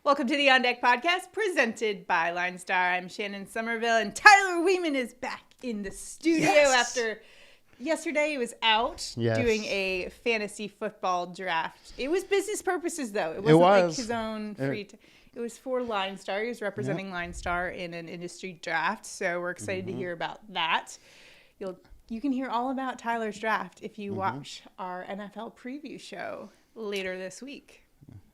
Welcome to the On Deck podcast presented by Linestar. I'm Shannon Sommerville, and Tyler Wiemann is back in the studio after yesterday he was out doing a fantasy football draft. It was business purposes, though. It wasn't like his own free time. It was for Linestar. He was representing Linestar in an industry draft, so we're excited to hear about that. You can hear all about Tyler's draft if you watch our NFL preview show later this week.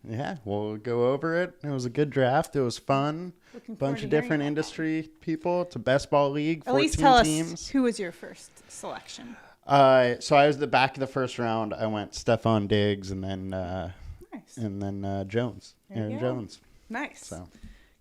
Yeah, we'll go over it. It was a good draft. It was fun. Bunch of different industry people. It's a best ball league. 14 At least tell teams. us who was your first selection. So I was the back of the first round. I went Stephon Diggs and then Jones. Aaron Jones. Nice. So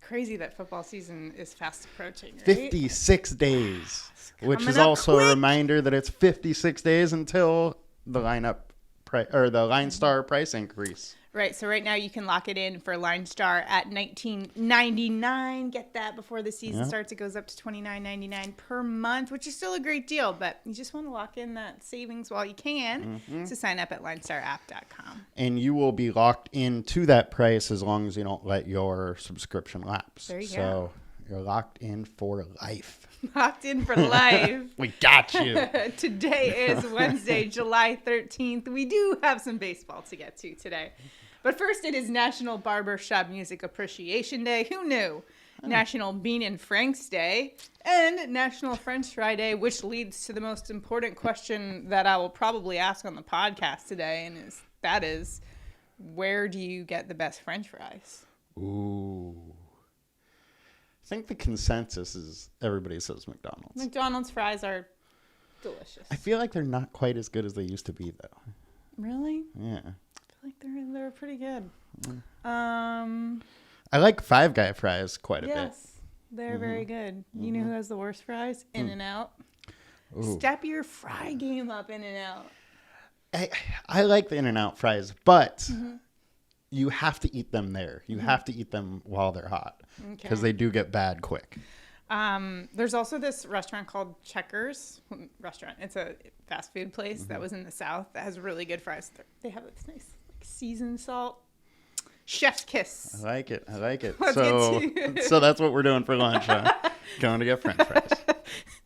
crazy that football season is fast approaching, right? 56 days, which is also a reminder that it's 56 days until the Linestar price increase. Right. So right now you can lock it in for Linestar at $19.99. Get that before the season starts. It goes up to $29.99 per month, which is still a great deal. But you just want to lock in that savings while you can. So sign up at LineStarApp.com. And you will be locked into that price as long as you don't let your subscription lapse. There you go. So you're locked in for life. Locked in for life. We got you. Today is Wednesday, July 13th. We do have some baseball to get to today. But first, it is National Barbershop Music Appreciation Day. Who knew? National Bean and Franks Day and National French Fry Day, which leads to the most important question that I will probably ask on the podcast today, and that is, where do you get the best French fries? Ooh. I think the consensus is everybody says McDonald's. McDonald's fries are delicious. I feel like they're not quite as good as they used to be, though. Really? Yeah. I feel like they're pretty good. I like Five Guy fries quite a bit. Yes, they're very good. You know who has the worst fries? In-N-Out. Ooh. Step your fry game up, In-N-Out. I like the In-N-Out fries, but you have to eat them there. You have to eat them while they're hot because they do get bad quick. There's also this restaurant called Checkers restaurant. It's a fast food place that was in the South that has really good fries. They have this nice seasoned salt. Chef's kiss. I like it. Let's So that's what we're doing for lunch, huh? Going to get French fries.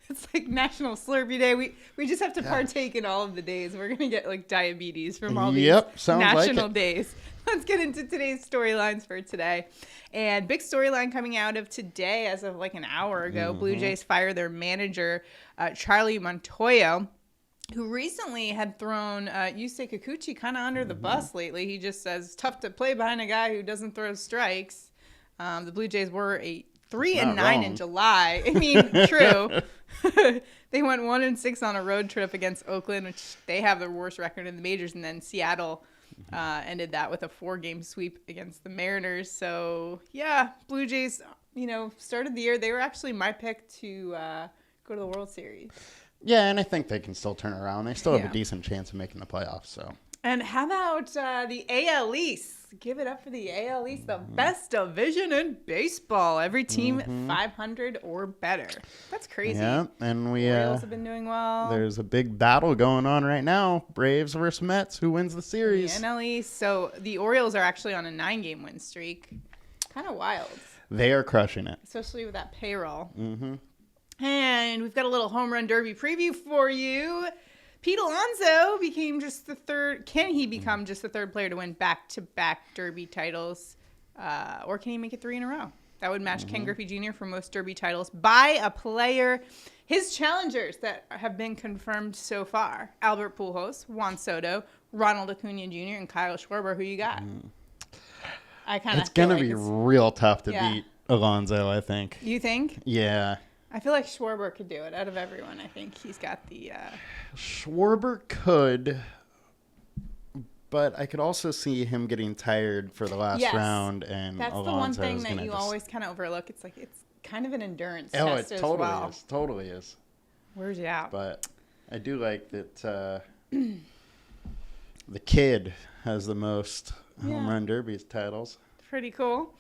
It's like National Slurpee Day. We just have to partake in all of the days. We're going to get like diabetes from all these national days. Let's get into today's storylines for today. And big storyline coming out of today as of like an hour ago. Blue Jays fired their manager, Charlie Montoyo, who recently had thrown Yusei Kikuchi kind of under the bus lately. He just says it's tough to play behind a guy who doesn't throw strikes. The Blue Jays were 3-9 in July. I mean, true. They went 1-6 on a road trip against Oakland, which they have their worst record in the majors. And then Seattle ended that with a 4-game sweep against the Mariners. So, yeah, Blue Jays, started the year. They were actually my pick to go to the World Series. Yeah, and I think they can still turn around. They still have a decent chance of making the playoffs. So. And how about the AL East? Give it up for the AL East, the best division in baseball. Every team 500 or better. That's crazy. Yeah, and the Orioles have been doing well. There's a big battle going on right now. Braves versus Mets. Who wins the series? The NL East. So the Orioles are actually on a 9-game win streak. Kind of wild. They are crushing it. Especially with that payroll. And we've got a little home run derby preview for you. Pete Alonso became just the third. Can he become just the third player to win back-to-back Derby titles? Or can he make it 3 in a row? That would match Ken Griffey Jr. for most Derby titles by a player. His challengers that have been confirmed so far: Albert Pujols, Juan Soto, Ronald Acuna Jr., and Kyle Schwarber. Who you got? It's going to be real tough to beat Alonso, I think. You think? Yeah. I feel like Schwarber could do it. Out of everyone, I think he's got the... Schwarber could, but I could also see him getting tired for the last round, and that's Alonso the one thing that you always kind of overlook. It's like it's kind of an endurance test it as well. Totally is. Where's he out? But I do like that the kid has the most home run derby titles. Pretty cool.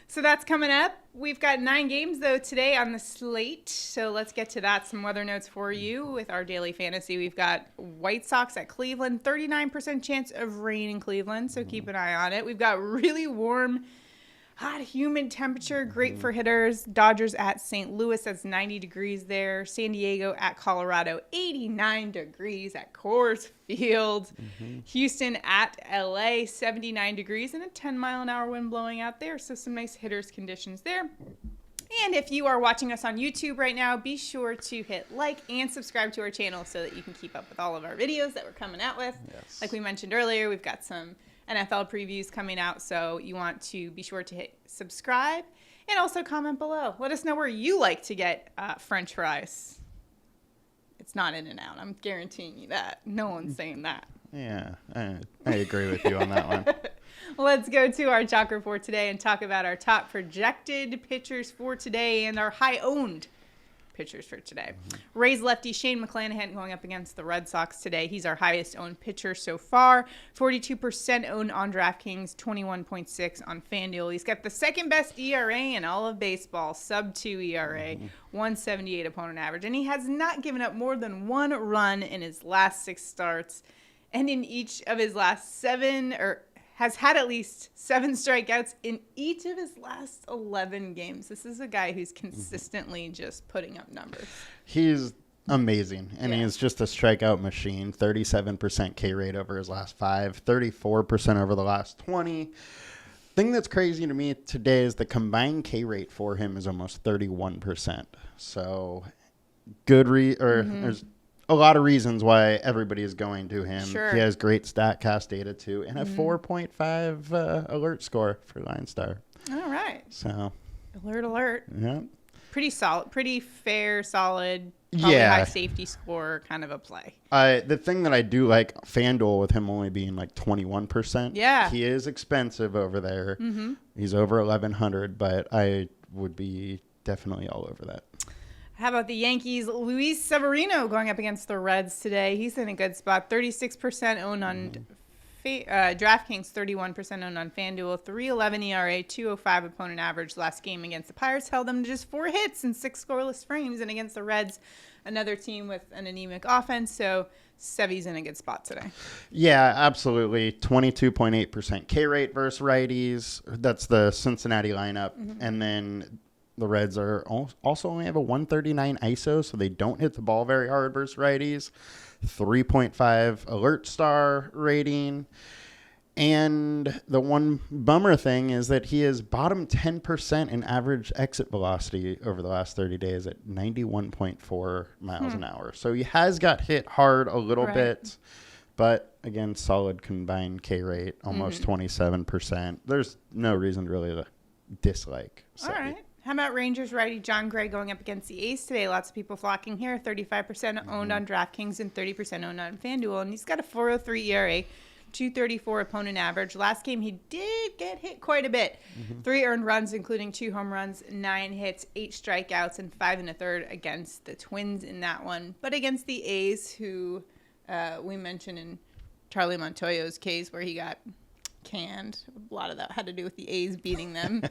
So that's coming up. We've got 9 games, though, today on the slate. So let's get to that. Some weather notes for you with our daily fantasy. We've got White Sox at Cleveland, 39% chance of rain in Cleveland, so keep an eye on it. We've got really warm hot, humid temperature, great for hitters. Dodgers at St. Louis, that's 90 degrees there. San Diego at Colorado, 89 degrees at Coors Field. Houston at LA, 79 degrees and a 10-mile-an-hour wind blowing out there. So some nice hitters conditions there. And if you are watching us on YouTube right now, be sure to hit like and subscribe to our channel so that you can keep up with all of our videos that we're coming out with. Yes. Like we mentioned earlier, we've got some NFL previews coming out, so you want to be sure to hit subscribe and also comment below. Let us know where you like to get French fries. It's not In-N-Out. I'm guaranteeing you that. No one's saying that. Yeah, I agree with you on that one. Let's go to our chalk report today and talk about our top projected pitchers for today and our high-owned pitchers for today. Rays lefty Shane McClanahan going up against the Red Sox today. He's our highest-owned pitcher so far. 42% owned on DraftKings, 21.6 on FanDuel. He's got the second-best ERA in all of baseball, sub-2 ERA, 178 opponent average. And he has not given up more than one run in his last 6 starts. And in each of his last 7, or has had at least 7 strikeouts in each of his last 11 games. This is a guy who's consistently just putting up numbers. He's amazing, and he's just a strikeout machine. 37% K rate over his last 5, 34% over the last 20. Thing that's crazy to me today is the combined K rate for him is almost 31%. So good there's a lot of reasons why everybody is going to him. Sure. He has great StatCast data too, and a 4.5 alert score for LineStar. All right. So Alert. Yeah. Pretty solid, pretty fair, solid, probably high safety score kind of a play. The thing that I do like, FanDuel with him only being like 21%. Yeah. He is expensive over there. He's over 1,100, but I would be definitely all over that. How about the Yankees? Luis Severino going up against the Reds today. He's in a good spot. 36% owned on DraftKings, 31% owned on FanDuel. 3.11 ERA, 2.05 opponent average. Last game against the Pirates held them to just 4 hits and 6 scoreless frames. And against the Reds, another team with an anemic offense. So Sevy's in a good spot today. Yeah, absolutely. 22.8% K rate versus righties. That's the Cincinnati lineup. And then the Reds are also only have a 139 ISO, so they don't hit the ball very hard versus righties. 3.5 alert star rating. And the one bummer thing is that he is bottom 10% in average exit velocity over the last 30 days at 91.4 miles an hour. So he has got hit hard a little bit, but again, solid combined K rate, almost 27%. There's no reason really to dislike Sevy. All right. How about Rangers righty John Gray going up against the A's today? Lots of people flocking here. 35% owned on DraftKings and 30% owned on FanDuel. And he's got a 4.03 ERA, 2.34 opponent average. Last game, he did get hit quite a bit. 3 earned runs, including 2 home runs, 9 hits, 8 strikeouts, and 5 1/3 against the Twins in that one. But against the A's, who we mentioned in Charlie Montoyo's case where he got canned. A lot of that had to do with the A's beating them,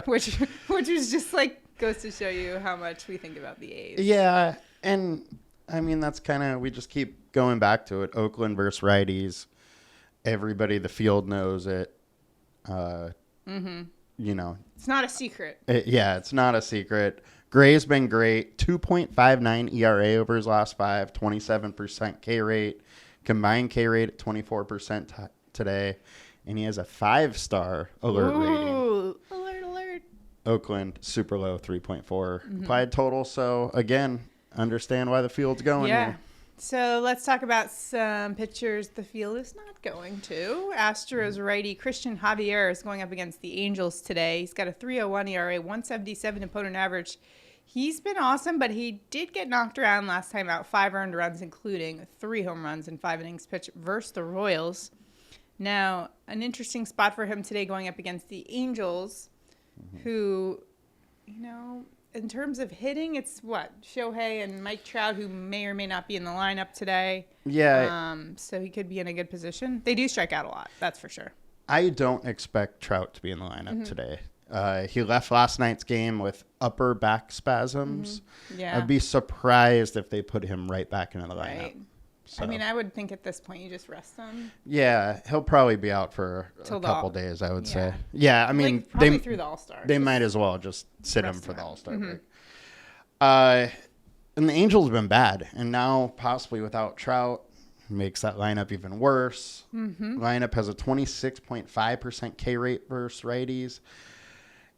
which was just like goes to show you how much we think about the A's. Yeah, and I mean that's kind of we just keep going back to it. Oakland versus righties. Everybody, the field knows it. You know, it's not a secret. It's not a secret. Gray's been great. 2.59 ERA over his last 5. 27% K rate. Combined K rate at 24% today. And he has a 5-star alert rating. Alert. Oakland, super low, 3.4 applied total. So, again, understand why the field's going here. So, let's talk about some pitchers the field is not going to. Astros righty Christian Javier is going up against the Angels today. He's got a 3.01 ERA, 177 opponent average. He's been awesome, but he did get knocked around last time out. 5 earned runs, including 3 home runs in 5 innings pitched versus the Royals. Now, an interesting spot for him today going up against the Angels, who, you know, in terms of hitting, it's what? Shohei and Mike Trout, who may or may not be in the lineup today. Yeah. So he could be in a good position. They do strike out a lot, that's for sure. I don't expect Trout to be in the lineup today. He left last night's game with upper back spasms. Yeah. I'd be surprised if they put him right back into the lineup. Right. So. I mean, I would think at this point you just rest him. Yeah, he'll probably be out for a couple days, I would say. Yeah, I mean, probably through the All-Star. They might as well just sit him for the All-Star break. And the Angels have been bad, and now possibly without Trout makes that lineup even worse. Lineup has a 26.5% K rate versus righties.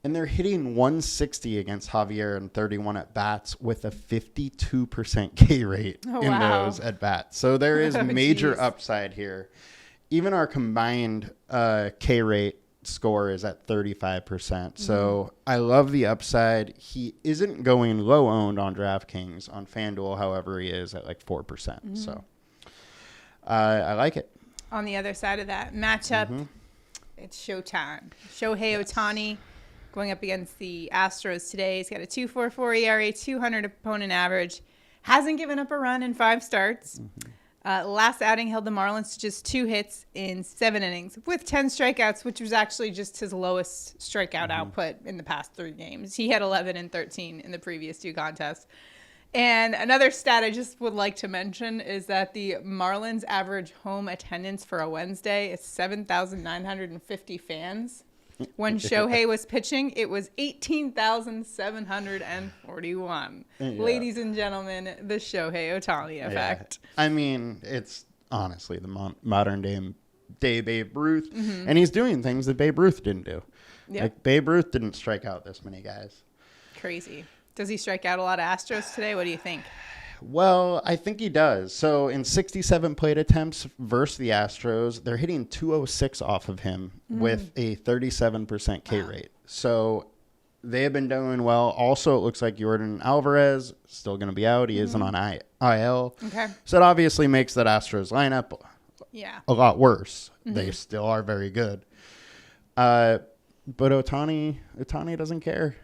And they're hitting 160 against Javier and 31 at bats with a 52% K rate in those at bats. So there is major upside here. Even our combined K rate score is at 35%. So I love the upside. He isn't going low owned on DraftKings. On FanDuel, however, he is at like 4%. So I like it. On the other side of that matchup, it's showtime. Shohei Ohtani going up against the Astros today. He's got a 2.44 ERA, 200 opponent average. Hasn't given up a run in 5 starts. Last outing held the Marlins to just 2 hits in 7 innings with 10 strikeouts, which was actually just his lowest strikeout output in the past 3 games. He had 11 and 13 in the previous 2 contests. And another stat I just would like to mention is that the Marlins average home attendance for a Wednesday is 7,950 fans. When Shohei was pitching, it was 18,741. Ladies and gentlemen, the Shohei Ohtani effect. I mean, it's honestly the modern day Babe Ruth. And he's doing things that Babe Ruth didn't do. Like, Babe Ruth didn't strike out this many guys. Crazy. Does he strike out a lot of Astros today? What do you think? Well, I think he does. So in 67 plate attempts versus the Astros, they're hitting 206 off of him with a 37% K rate. So they have been doing well. Also, it looks like Yordan Alvarez still going to be out. He isn't on IL. Okay. So it obviously makes that Astros lineup a lot worse. They still are very good. But Ohtani doesn't care.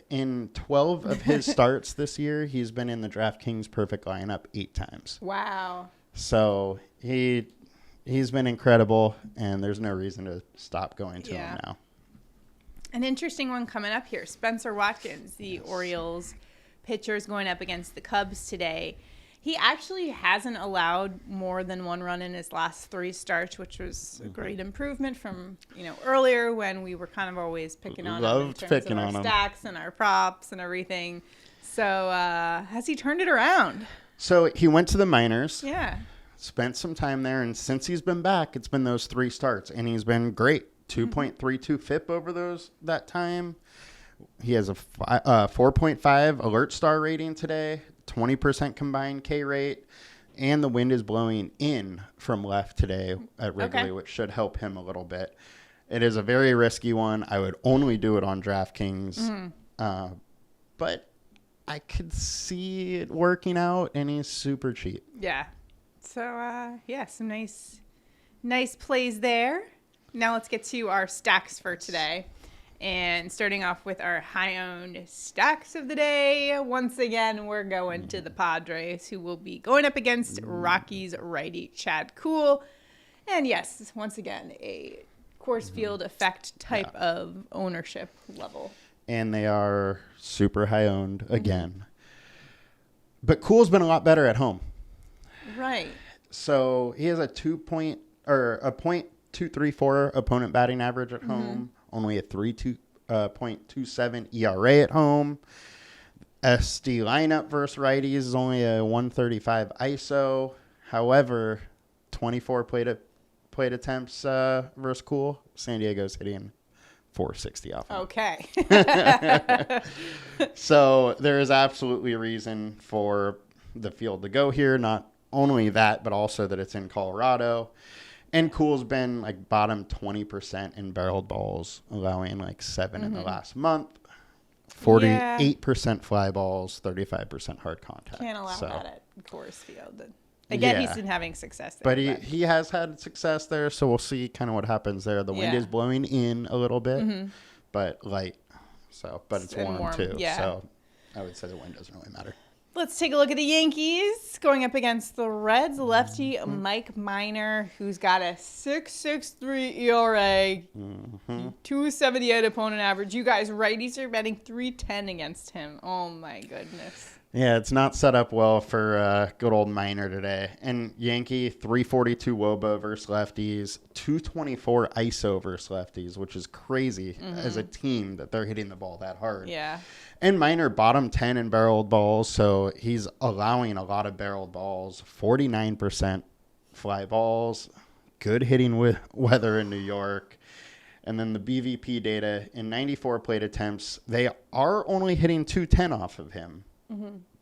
In 12 of his starts this year, he's been in the DraftKings perfect lineup 8 times. Wow. So he's been incredible, and there's no reason to stop going to him now. An interesting one coming up here. Spencer Watkins, the Orioles pitcher, is going up against the Cubs today. He actually hasn't allowed more than 1 run in his last 3 starts, which was a great improvement from earlier when we were kind of always picking on him in terms of our stacks and our props and everything. So has he turned it around? So he went to the minors. Yeah. Spent some time there, and since he's been back, it's been those 3 starts, and he's been great. 2.32 FIP over that time. He has a 4.5 alert star rating today. 20% combined K rate, and the wind is blowing in from left today at Wrigley, which should help him a little bit. It is a very risky one. I would only do it on DraftKings, but I could see it working out, and he's super cheap. Yeah. So, some nice plays there. Now let's get to our stacks for today. And starting off with our high-owned stacks of the day, once again, we're going to the Padres, who will be going up against Rockies righty Chad Kuhl. And yes, once again, a course field effect type of ownership level. And they are super high-owned again. But Kuhl's been a lot better at home. Right. So he has a 0.234 opponent batting average at home. Only a 3.27 ERA at home. SD lineup versus righties is only a 135 ISO. However, 24 plate attempts versus Kuhl. San Diego's hitting 460 off. Okay. So there is absolutely a reason for the field to go here. Not only that, but also that it's in Colorado. And Kuhl's been like bottom 20% in barreled balls, allowing like 7 in the last month. 48% fly balls, 35% hard contact. Can't allow that at Coors Field. Again, he's been having success there. But he has had success there, so we'll see kind of what happens there. The wind is blowing in a little bit, but light. So, but it's warm too. Yeah. So I would say the wind doesn't really matter. Let's take a look at the Yankees going up against the Reds. Lefty Mike Minor, who's got a 6.63 ERA, 278 opponent average. You guys, righties are betting 310 against him. Oh my goodness. Yeah, it's not set up well for good old Minor today. And Yankee, 342 WOBA versus lefties, 224 ISO versus lefties, which is crazy as a team that they're hitting the ball that hard. Yeah. And Minor, bottom 10 in barreled balls, so he's allowing a lot of barreled balls, 49% fly balls, good hitting with weather in New York. And then the BVP data, in 94 plate attempts, they are only hitting 210 off of him,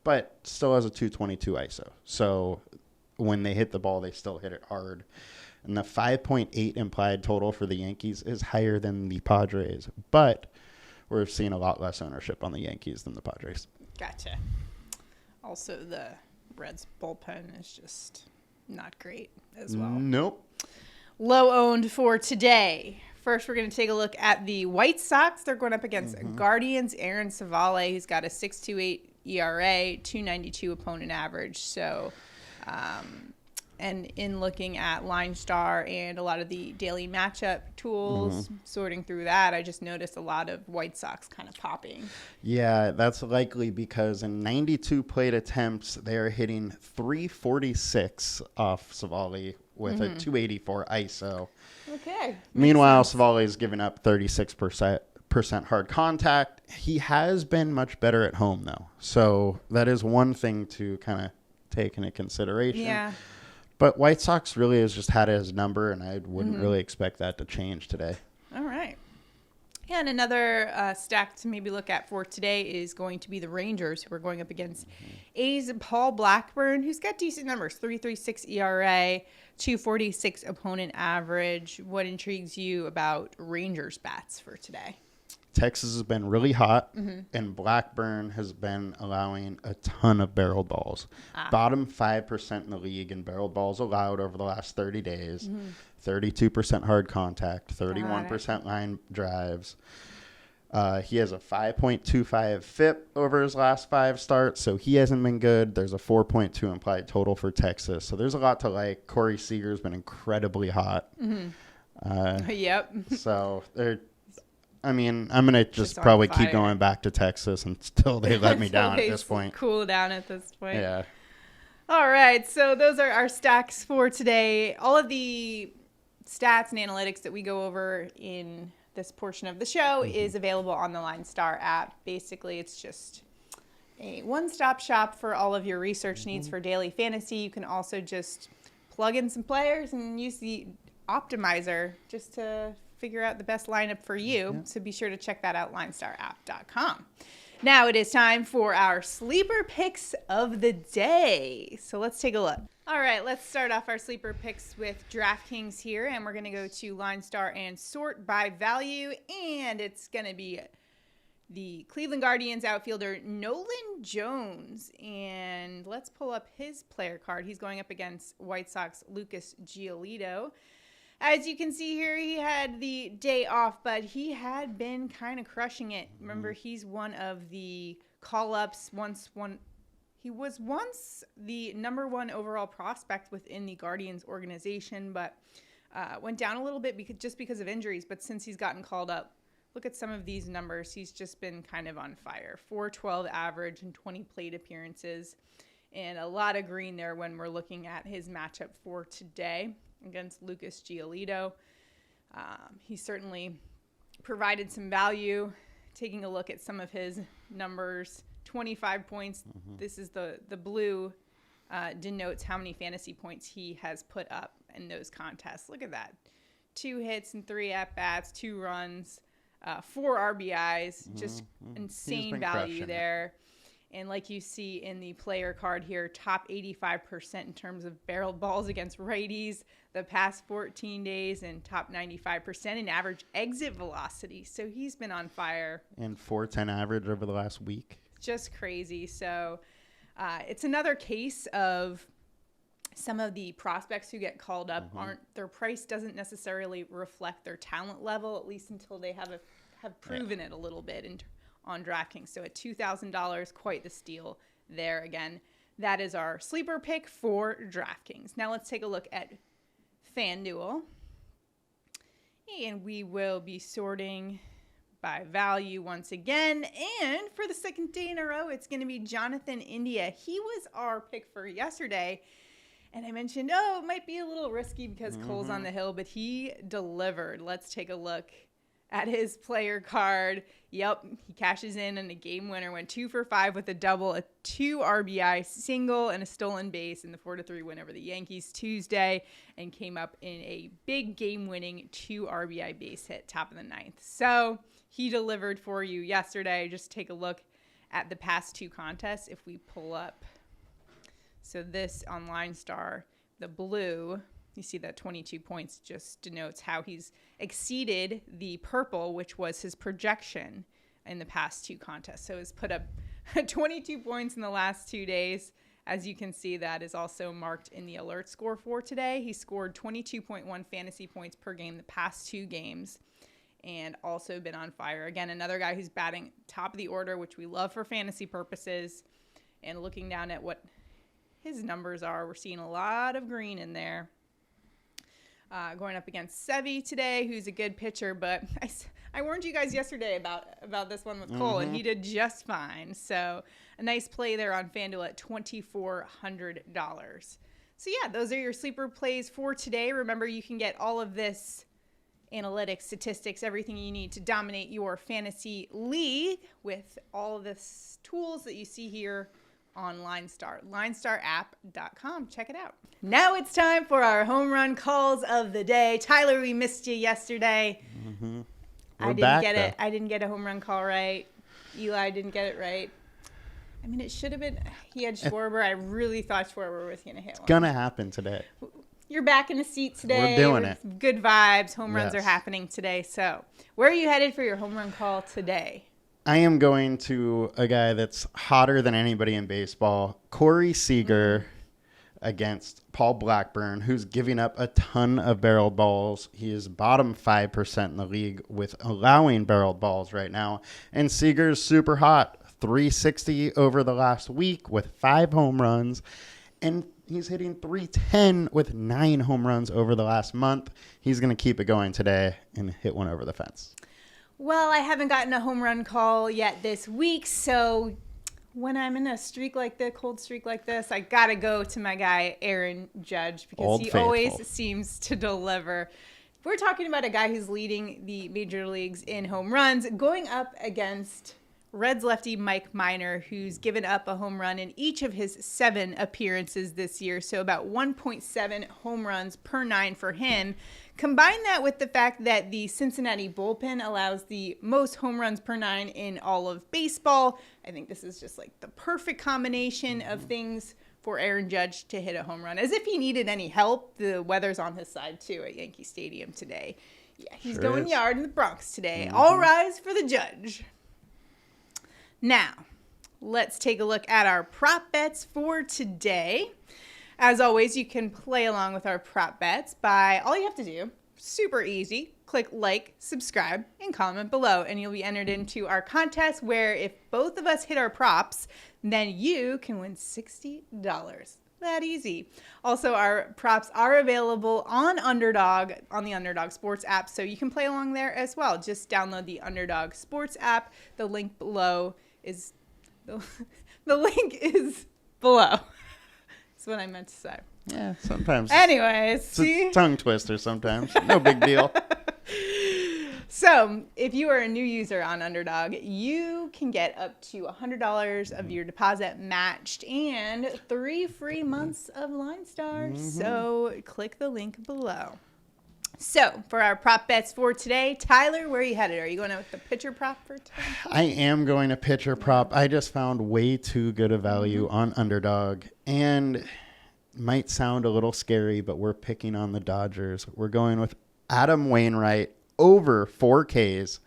but still has a 222 ISO. So when they hit the ball, they still hit it hard. And the 5.8 implied total for the Yankees is higher than the Padres, but we're seeing a lot less ownership on the Yankees than the Padres. Gotcha. Also, the Reds bullpen is just not great as well. Nope. Low owned for today. First, we're going to take a look at the White Sox. They're going up against Guardians. Aaron Savale, who's got a 6.28 ERA, 2.92 opponent average. So, and in looking at LineStar and a lot of the daily matchup tools, sorting through that, I just noticed a lot of White Sox kind of popping. Yeah, that's likely because in 92 plate attempts, they're hitting 346 off Savale with a 284 ISO. Okay. Meanwhile, Savale's giving up 36% hard contact. He has been much better at home, though. So that is one thing to kind of take into consideration. Yeah. But White Sox really has just had his number, and I wouldn't really expect that to change today. All right. Yeah, and another stack to maybe look at for today is going to be the Rangers, who are going up against A's Paul Blackburn, who's got decent numbers, 3.36 ERA, 2.46 opponent average. What intrigues you about Rangers bats for today? Texas has been really hot, and Blackburn has been allowing a ton of barreled balls. Bottom 5% in the league in barreled balls allowed over the last 30 days. 32% hard contact, 31% line drives. He has a 5.25 FIP over his last 5 starts, so he hasn't been good. There's a 4.2 implied total for Texas, so there's a lot to like. Corey Seager's been incredibly hot. Yep. So they're... I mean, I'm going to just probably keep going back to Texas until they let me down at this point. Cool down at this point. Yeah. All right. So those are our stacks for today. All of the stats and analytics that we go over in this portion of the show is available on the LineStar app. Basically, it's just a one-stop shop for all of your research needs for daily fantasy. You can also just plug in some players and use the optimizer just to figure out the best lineup for you. So be sure to check that out, linestarapp.com. Now it is time for our sleeper picks of the day. So let's take a look. All right, let's start off our sleeper picks with DraftKings here, and we're going to go to LineStar and sort by value, and it's going to be the Cleveland Guardians outfielder Nolan Jones. And let's pull up his player card. He's going up against White Sox Lucas Giolito. As you can see here, he had the day off, but he had been kind of crushing it. Remember, he's one of the call-ups. He was once the number 1 overall prospect within the Guardians organization, but went down a little bit just because of injuries. But since he's gotten called up, look at some of these numbers. He's just been kind of on fire. 4.12 average and 20 plate appearances, and a lot of green there when we're looking at his matchup for today against Lucas Giolito. He certainly provided some value. Taking a look at some of his numbers, 25 points. This is the blue denotes how many fantasy points he has put up in those contests. Look at that. 2 hits and 3 at-bats, 2 runs, 4 RBIs. Just insane value there. And like you see in the player card here, top 85% in terms of barreled balls against righties the past 14 days, and top 95% in average exit velocity. So he's been on fire. And 4.10 average over the last week. Just crazy. So it's another case of some of the prospects who get called up their price doesn't necessarily reflect their talent level, at least until they have proven it a little bit on DraftKings. So at $2,000, quite the steal there. Again, that is our sleeper pick for DraftKings. Now let's take a look at FanDuel. And we will be sorting by value once again. And for the second day in a row, it's going to be Jonathan India. He was our pick for yesterday. And I mentioned, it might be a little risky because Cole's on the hill, but he delivered. Let's take a look at his player card. Yep, he cashes in a game winner, went 2 for 5 with a double, a 2 RBI single, and a stolen base in the 4-3 win over the Yankees Tuesday, and came up in a big game-winning 2 RBI base hit, top of the 9th. So he delivered for you yesterday. Just take a look at the past 2 contests if we pull up. So this on LineStar, the blue, you see that 22 points just denotes how he's exceeded the purple, which was his projection in the past 2 contests. So he's put up 22 points in the last 2 days. As you can see, that is also marked in the alert score for today. He scored 22.1 fantasy points per game the past 2 games and also been on fire. Again, another guy who's batting top of the order, which we love for fantasy purposes. And looking down at what his numbers are, we're seeing a lot of green in there. Going up against Sevy today, who's a good pitcher, but I warned you guys yesterday about this one with Cole, and he did just fine. So a nice play there on FanDuel at $2,400. So yeah, those are your sleeper plays for today. Remember, you can get all of this analytics, statistics, everything you need to dominate your fantasy league with all of the tools that you see here on LineStar, LineStarApp.com. Check it out. Now it's time for our home run calls of the day. Tyler, we missed you yesterday. I didn't get a home run call right. Eli didn't get it right. I mean, it should have been. He had Schwarber. I really thought Schwarber was going to hit one. It's going to happen today. You're back in the seat today. We're doing it. Good vibes. Home runs are happening today. So where are you headed for your home run call today? I am going to a guy that's hotter than anybody in baseball, Corey Seager, against Paul Blackburn, who's giving up a ton of barreled balls. He is bottom 5% in the league with allowing barreled balls right now. And Seager's super hot, 360 over the last week with 5 home runs. And he's hitting 310 with 9 home runs over the last month. He's going to keep it going today and hit one over the fence. Well, I haven't gotten a home run call yet this week, so when I'm in a cold streak like this, I got to go to my guy, Aaron Judge, because he always seems to deliver. We're talking about a guy who's leading the major leagues in home runs, going up against Reds lefty Mike Minor, who's given up a home run in each of his 7 appearances this year, so about 1.7 home runs per 9 for him. Combine that with the fact that the Cincinnati bullpen allows the most home runs per 9 in all of baseball. I think this is just like the perfect combination of things for Aaron Judge to hit a home run. As if he needed any help, the weather's on his side too at Yankee Stadium today. Yeah, he's going yard in the Bronx today. All rise for the Judge. Now, let's take a look at our prop bets for today. As always, you can play along with our prop bets by all you have to do, super easy, click like, subscribe, and comment below, and you'll be entered into our contest where if both of us hit our props, then you can win $60. That easy. Also, our props are available on Underdog, on the Underdog Sports app, so you can play along there as well. Just download the Underdog Sports app. The link below is the link is below. That's what I meant to say. Yeah, sometimes. Anyways, it's a tongue twister sometimes. No big deal. So, if you are a new user on Underdog, you can get up to $100 of your deposit matched and 3 free months of LineStar. So, click the link below. So, for our prop bets for today, Tyler, where are you headed? Are you going with the pitcher prop for today? I am going to pitcher prop. I just found way too good a value on Underdog. And might sound a little scary, but we're picking on the Dodgers. We're going with Adam Wainwright over 4Ks.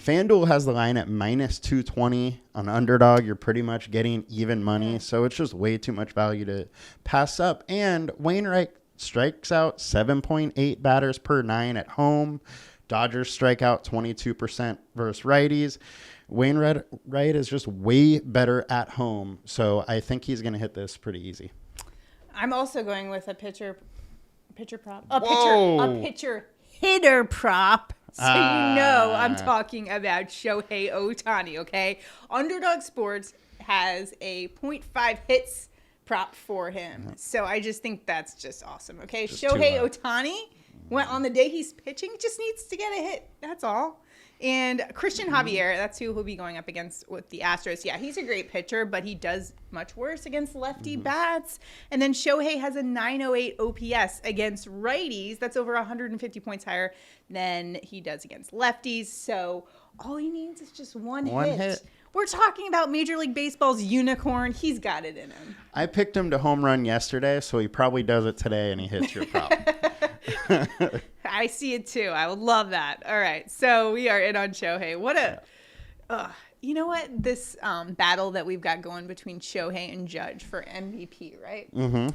FanDuel has the line at minus 220. On Underdog, you're pretty much getting even money. So it's just way too much value to pass up. And Wainwright strikes out 7.8 batters per 9 at home. Dodgers strike out 22% versus righties. Wainwright is just way better at home. So I think he's going to hit this pretty easy. I'm also going with a pitcher prop. A pitcher hitter prop. So I'm talking about Shohei Ohtani, okay? Underdog Sports has a 0.5 hits prop for him. So I just think that's just awesome, okay? Just Shohei Ohtani, on the day he's pitching, just needs to get a hit. That's all. And Christian Javier, that's who he'll be going up against with the Astros. Yeah, he's a great pitcher, but he does much worse against lefty bats. And then Shohei has a 908 OPS against righties. That's over 150 points higher than he does against lefties. So all he needs is just one hit. We're talking about Major League Baseball's unicorn. He's got it in him. I picked him to home run yesterday, so he probably does it today, and he hits your prop. I see it too. I would love that. All right. So we are in on Shohei. You know what? This battle that we've got going between Shohei and Judge for MVP, right? Mm-hmm.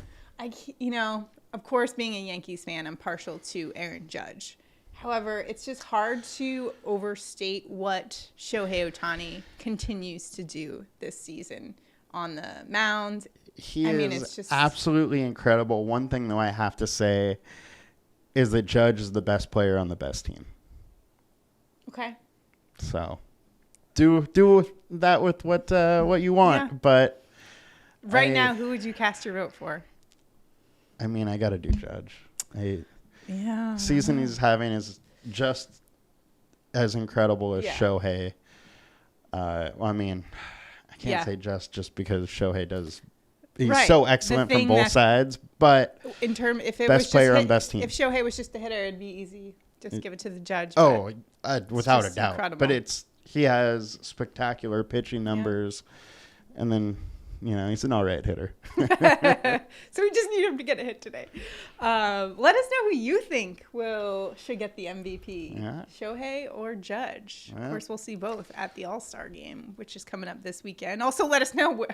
Of course, being a Yankees fan, I'm partial to Aaron Judge. However, it's just hard to overstate what Shohei Ohtani continues to do this season on the mound. It's just absolutely incredible. One thing, though, I have to say is that Judge is the best player on the best team. Okay. So do that with what you want. Yeah. But right now, who would you cast your vote for? I got to do Judge. Season he's having is just as incredible as Shohei. I can't say just because Shohei does. He's so excellent from both sides, but if it best was player on best team. If Shohei was just the hitter, it'd be easy. Just give it to the Judge. Without a doubt. Incredible. But he has spectacular pitching numbers, and then he's an all right hitter. So we just need him to get a hit today. Let us know who you think should get the MVP, Shohei or Judge. Of course, we'll see both at the All-Star game, which is coming up this weekend. Also, let us know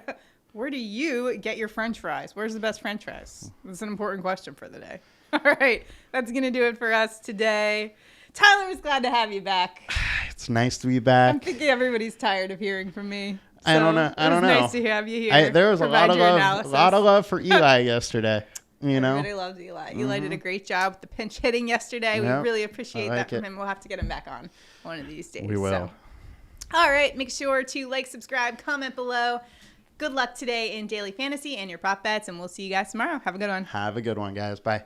where do you get your French fries? Where's the best French fries? That's an important question for the day. All right, that's going to do it for us today. Tyler, was glad to have you back. It's nice to be back. I'm thinking everybody's tired of hearing from me. So I don't know. Nice to have you here. There was a lot of love for Eli yesterday. Everybody loves Eli. Eli did a great job with the pinch hitting yesterday. We really appreciate that from him. We'll have to get him back on one of these days. We will. All right. Make sure to like, subscribe, comment below. Good luck today in daily fantasy and your prop bets, and we'll see you guys tomorrow. Have a good one. Have a good one, guys. Bye.